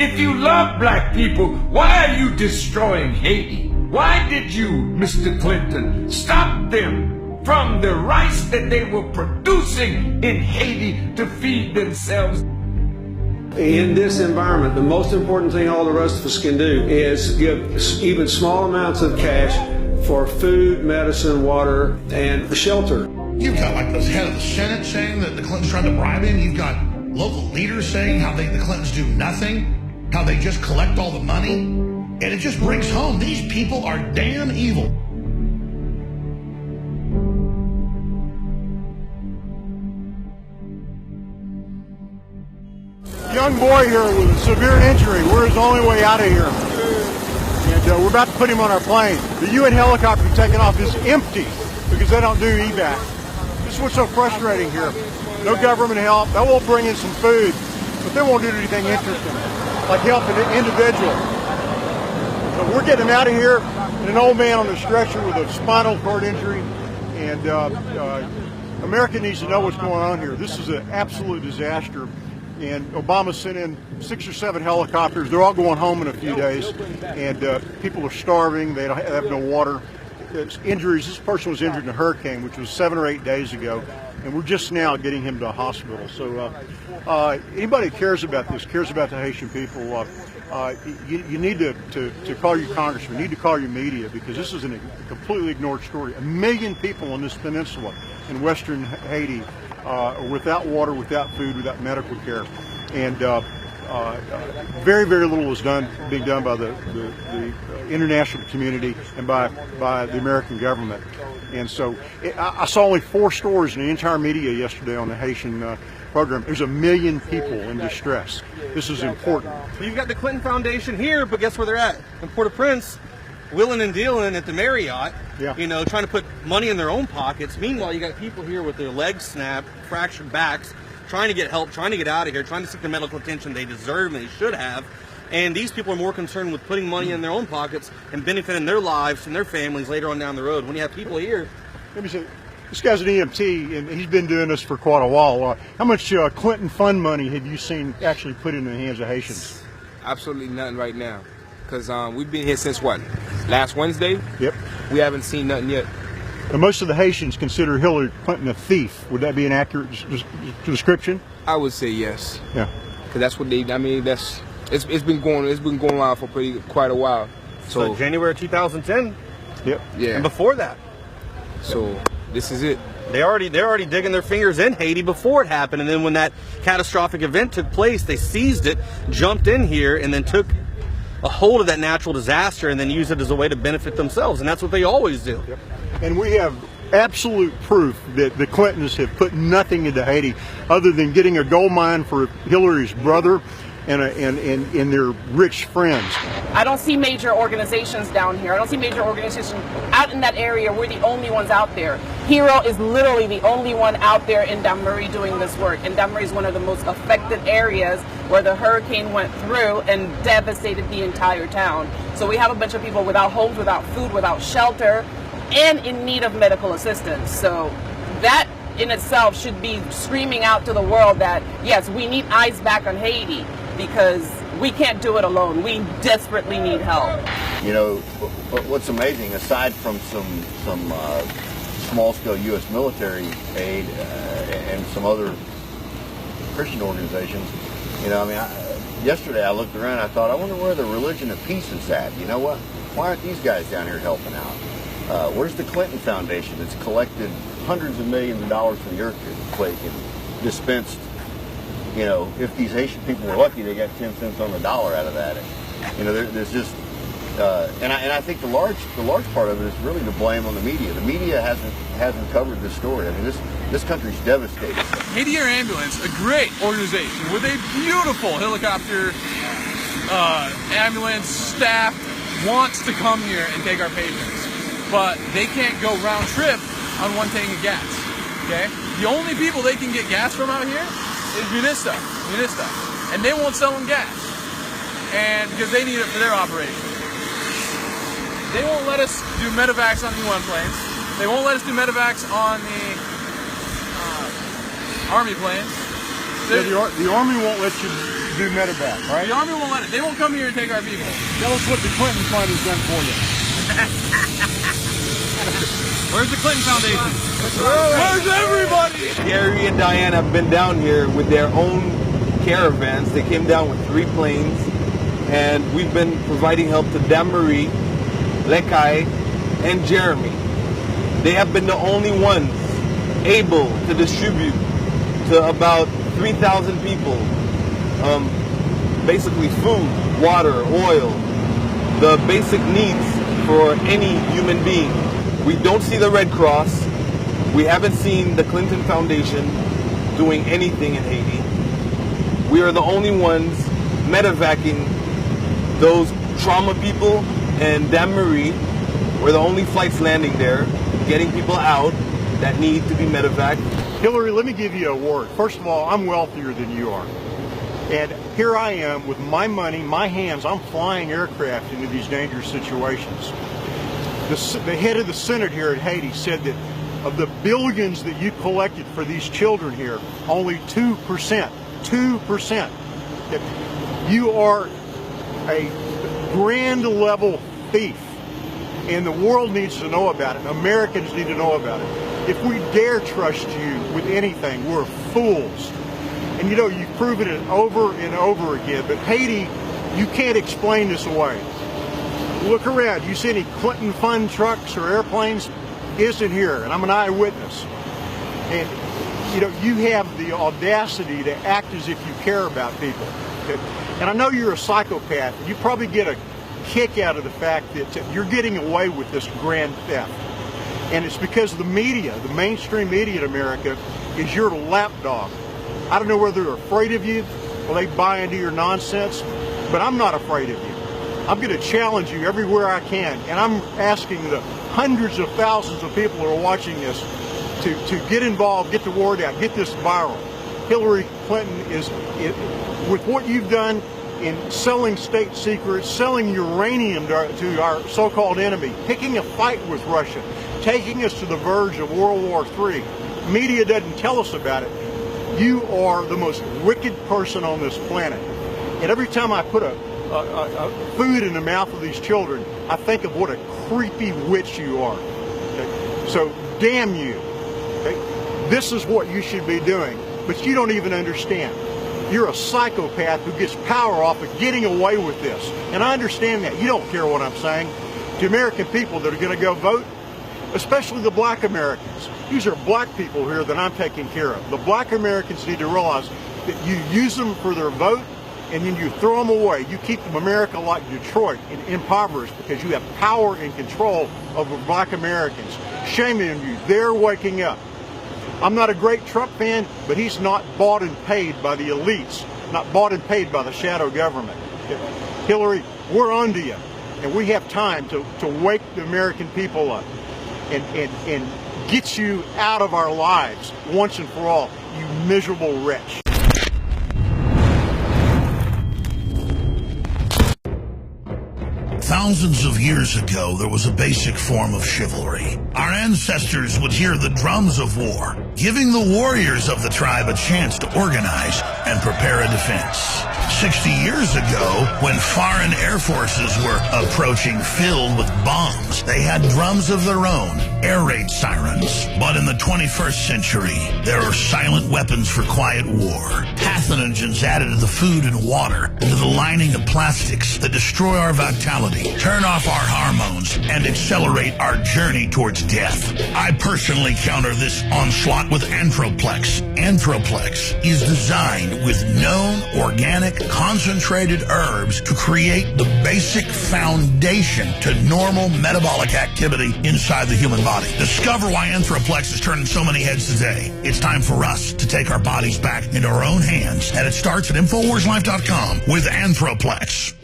If you love black people, why are you destroying Haiti? Why did you, Mr. Clinton, stop them from the rice that they were producing in Haiti to feed themselves? In this environment, the most important thing all the rest of us can do is give even small amounts of cash for food, medicine, water, and shelter. You've got like the head of the Senate saying that the Clintons tried to bribe him. You've got local leaders saying how the Clintons do nothing, how they just collect all the money. And it just brings home, these people are damn evil. Young boy here with a severe injury. We're his only way out of here. And we're about to put him on our plane. The UN helicopter taking off is empty because they don't do evac. This is what's so frustrating here. No government help. That will bring in some food, but they won't do anything interesting, like helping an individual. So we're getting him out of here, and an old man on a stretcher with a spinal cord injury. And America needs to know what's going on here. This is an absolute disaster. And Obama sent in 6 or 7 helicopters. They're all going home in a few days. And people are starving. They don't have no water. It's injuries. This person was injured in a hurricane, which was 7 or 8 days ago. And we're just now getting him to a hospital. So anybody who cares about this, cares about the Haitian people, you need to call your congressman, you need to call your media, because this is a completely ignored story. 1 million people on this peninsula in western Haiti are without water, without food, without medical care. And very, very little is being done by the international community and by the American government. And so I saw only 4 stories in the entire media yesterday on the Haitian program. There's 1 million people in distress. This is important. You've got the Clinton Foundation here, but guess where they're at? In Port-au-Prince, willing and dealing at the Marriott, trying to put money in their own pockets. Meanwhile, you got people here with their legs snapped, fractured backs, trying to get help, trying to get out of here, trying to seek the medical attention they deserve and they should have. And these people are more concerned with putting money in their own pockets and benefiting their lives and their families later on down the road. When you have people here... Let me say, this guy's an EMT, and he's been doing this for quite a while. How much Clinton fund money have you seen actually put into the hands of Haitians? Absolutely nothing right now. Because we've been here since what? Last Wednesday? Yep. We haven't seen nothing yet. And most of the Haitians consider Hillary Clinton a thief. Would that be an accurate description? I would say yes. Yeah. Because that's what it's been going on for quite a while. So January 2010. Yep. Yeah. And before that. So this is it. They're already digging their fingers in Haiti before it happened, and then when that catastrophic event took place, they seized it, jumped in here, and then took a hold of that natural disaster and then use it as a way to benefit themselves, and that's what they always do. Yep. And we have absolute proof that the Clintons have put nothing into Haiti other than getting a gold mine for Hillary's brother and their rich friends. I don't see major organizations down here. I don't see major organizations out in that area. We're the only ones out there. Hero is literally the only one out there in Dame-Marie doing this work. And Dame-Marie is one of the most affected areas where the hurricane went through and devastated the entire town. So we have a bunch of people without homes, without food, without shelter, and in need of medical assistance. So that in itself should be screaming out to the world that, yes, we need eyes back on Haiti, because we can't do it alone. We desperately need help. You know, what's amazing, aside from some small-scale U.S. military aid and some other Christian organizations, yesterday I looked around, I thought, I wonder where the religion of peace is at. You know what? Why aren't these guys down here helping out? Where's the Clinton Foundation that's collected hundreds of millions of dollars from the earthquake and dispensed, if these Haitian people were lucky, they got 10 cents on the dollar out of that. There's just, and I think the large part of it is really to blame on the media. The media hasn't covered this story. I mean, this country's devastated. Haiti Air Ambulance, a great organization with a beautiful helicopter ambulance staff, wants to come here and take our patients, but they can't go round trip on 1 tank of gas. Okay, the only people they can get gas from out here is Munista, and they won't sell them gas, and because they need it for their operation. They won't let us do medevacs on the UN planes. They won't let us do medevacs on the Army planes. The Army won't let you do medevac, right? The Army won't let it. They won't come here and take our people. Tell us what the Clinton Fund has done for you. Where's the Clinton Foundation? Where's everybody? Gary and Diane have been down here with their own caravans. They came down with 3 planes, and we've been providing help to Damarie, Lekai, and Jeremy. They have been the only ones able to distribute to about 3,000 people, basically food, water, oil, the basic needs for any human being. We don't see the Red Cross. We haven't seen the Clinton Foundation doing anything in Haiti. We are the only ones medevacing those trauma people, and Damarie, we're the only flights landing there, getting people out that need to be medevaced. Hillary, let me give you a word. First of all, I'm wealthier than you are. And here I am with my money, my hands, I'm flying aircraft into these dangerous situations. The head of the Senate here in Haiti said that of the billions that you collected for these children here, only 2%, that you are a grand level thief. And the world needs to know about it. Americans need to know about it. If we dare trust you with anything, we're fools. And you know, you've proven it over and over again. But Haiti, you can't explain this away. Look around. You see any Clinton Fund trucks or airplanes? Isn't here. And I'm an eyewitness. And you know, you have the audacity to act as if you care about people. And I know you're a psychopath. You probably get a kick out of the fact that you're getting away with this grand theft. And it's because the media, the mainstream media in America, is your lapdog. I don't know whether they're afraid of you or they buy into your nonsense, but I'm not afraid of you. I'm going to challenge you everywhere I can, and I'm asking the hundreds of thousands of people who are watching this to get involved, get the word out, get this viral. Hillary Clinton is, with what you've done in selling state secrets, selling uranium to our so-called enemy, picking a fight with Russia, taking us to the verge of World War III. Media doesn't tell us about it. You are the most wicked person on this planet. And every time I put a food in the mouth of these children, I think of what a creepy witch you are. Okay? So damn you. Okay? This is what you should be doing, but you don't even understand. You're a psychopath who gets power off of getting away with this. And I understand that. You don't care what I'm saying. To American people that are going to go vote, especially the black Americans. These are black people here that I'm taking care of. The black Americans need to realize that you use them for their vote and then you throw them away. You keep them America like Detroit and impoverished because you have power and control over black Americans. Shame on you. They're waking up. I'm not a great Trump fan, but he's not bought and paid by the elites, not bought and paid by the shadow government. Hillary, we're onto you, and we have time to wake the American people up and get you out of our lives once and for all, you miserable wretch. Thousands of years ago, there was a basic form of chivalry. Our ancestors would hear the drums of war, giving the warriors of the tribe a chance to organize and prepare a defense. 60 years ago, when foreign air forces were approaching filled with bombs, they had drums of their own, air raid sirens. But in the 21st century, there are silent weapons for quiet war. Pathogens added to the food and water, into the lining of plastics that destroy our vitality, turn off our hormones, and accelerate our journey towards death. I personally counter this onslaught with Anthroplex. Anthroplex is designed with known organic concentrated herbs to create the basic foundation to normal metabolic activity inside the human body. Discover why Anthroplex is turning so many heads today. It's time for us to take our bodies back into our own hands, and it starts at InfoWarsLife.com with Anthroplex.